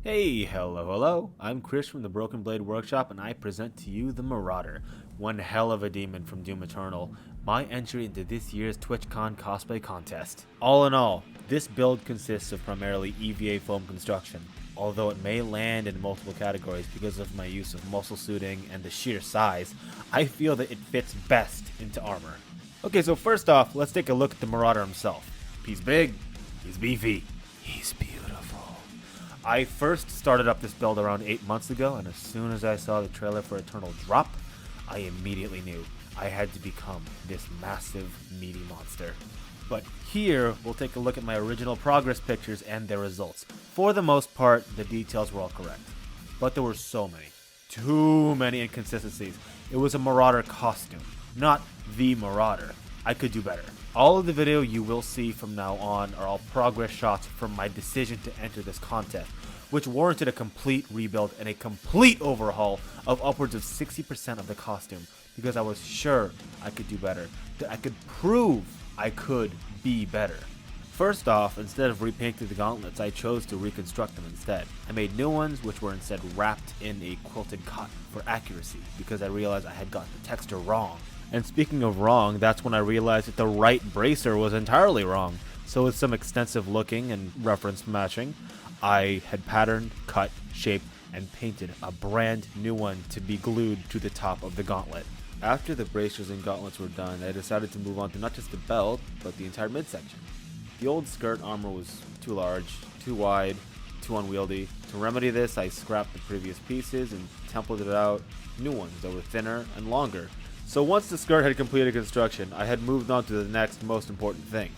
Hey, hello, I'm Chris from the Broken Blade Workshop, and I present to you the Marauder, one hell of a demon from Doom Eternal, my entry into this year's TwitchCon Cosplay Contest. All in all, this build consists of primarily EVA foam construction, although it may land in multiple categories because of my use of muscle suiting and the sheer size. I feel that it fits best into armor. Okay, so first off, let's take a look at the Marauder himself. He's big, he's beefy, he's beautiful. I first started up this build around 8 months ago, and as soon as I saw the trailer for Eternal drop, I immediately knew I had to become this massive, meaty monster. But here, we'll take a look at my original progress pictures and their results. For the most part, the details were all correct. But there were so many, too many inconsistencies. It was a Marauder costume, not the Marauder. I could do better. All of the video you will see from now on are all progress shots from my decision to enter this contest, which warranted a complete rebuild and a complete overhaul of upwards of 60% of the costume, because I was sure I could do better, that I could prove I could be better. First off, instead of repainting the gauntlets, I chose to reconstruct them instead. I made new ones, which were instead wrapped in a quilted cotton for accuracy, because I realized I had got the texture wrong. And speaking of wrong, that's when I realized that the right bracer was entirely wrong. So with some extensive looking and reference matching, I had patterned, cut, shaped, and painted a brand new one to be glued to the top of the gauntlet. After the bracers and gauntlets were done, I decided to move on to not just the belt, but the entire midsection. The old skirt armor was too large, too wide, too unwieldy. To remedy this, I scrapped the previous pieces and templated out new ones that were thinner and longer. So once the skirt had completed construction, I had moved on to the next most important thing.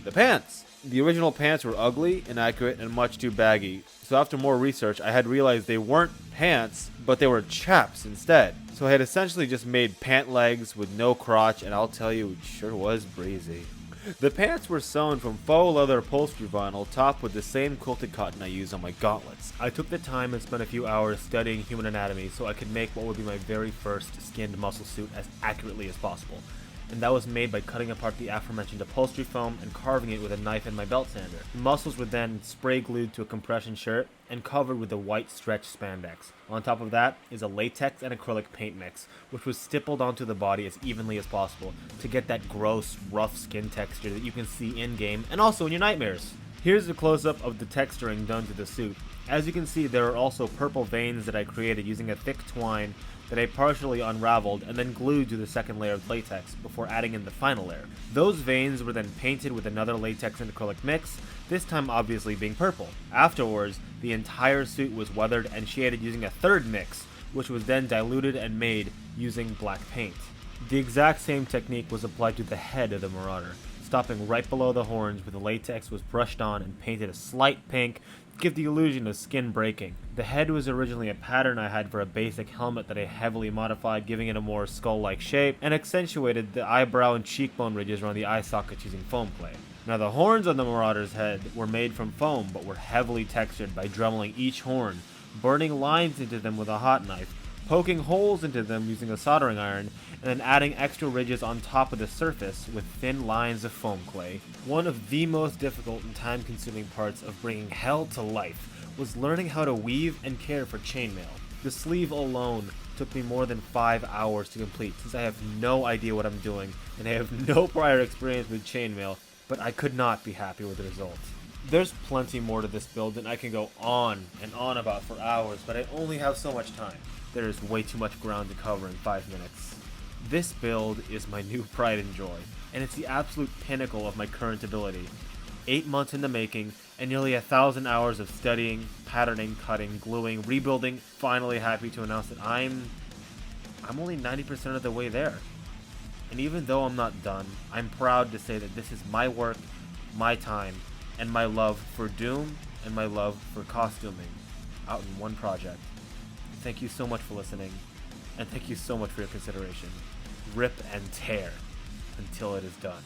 The pants! The original pants were ugly, inaccurate, and much too baggy. So after more research, I had realized they weren't pants, but they were chaps instead. So I had essentially just made pant legs with no crotch, and I'll tell you, it sure was breezy. The pants were sewn from faux leather upholstery vinyl topped with the same quilted cotton I used on my gauntlets. I took the time and spent a few hours studying human anatomy so I could make what would be my very first skinned muscle suit as accurately as possible. And that was made by cutting apart the aforementioned upholstery foam and carving it with a knife in my belt sander. The muscles were then spray glued to a compression shirt and covered with a white stretch spandex. On top of that is a latex and acrylic paint mix, which was stippled onto the body as evenly as possible to get that gross, rough skin texture that you can see in-game and also in your nightmares. Here's a close-up of the texturing done to the suit. As you can see, there are also purple veins that I created using a thick twine that I partially unraveled and then glued to the second layer of latex before adding in the final layer. Those veins were then painted with another latex and acrylic mix, this time obviously being purple. Afterwards, the entire suit was weathered and shaded using a third mix, which was then diluted and made using black paint. The exact same technique was applied to the head of the Marauder, stopping right below the horns where the latex was brushed on and painted a slight pink to give the illusion of skin breaking. The head was originally a pattern I had for a basic helmet that I heavily modified, giving it a more skull-like shape, and accentuated the eyebrow and cheekbone ridges around the eye sockets using foam clay. Now the horns on the Marauder's head were made from foam but were heavily textured by dremeling each horn, burning lines into them with a hot knife, poking holes into them using a soldering iron, and then adding extra ridges on top of the surface with thin lines of foam clay. One of the most difficult and time-consuming parts of bringing hell to life was learning how to weave and care for chainmail. The sleeve alone took me more than 5 hours to complete since I have no idea what I'm doing and I have no prior experience with chainmail, but I could not be happy with the result. There's plenty more to this build and I can go on and on about for hours, but I only have so much time. There is way too much ground to cover in 5 minutes. This build is my new pride and joy, and it's the absolute pinnacle of my current ability. 8 months in the making, and nearly 1,000 hours of studying, patterning, cutting, gluing, rebuilding, finally happy to announce that I'm only 90% of the way there. And even though I'm not done, I'm proud to say that this is my work, my time, and my love for Doom, and my love for costuming, out in one project. Thank you so much for listening, and thank you so much for your consideration. Rip and tear until it is done.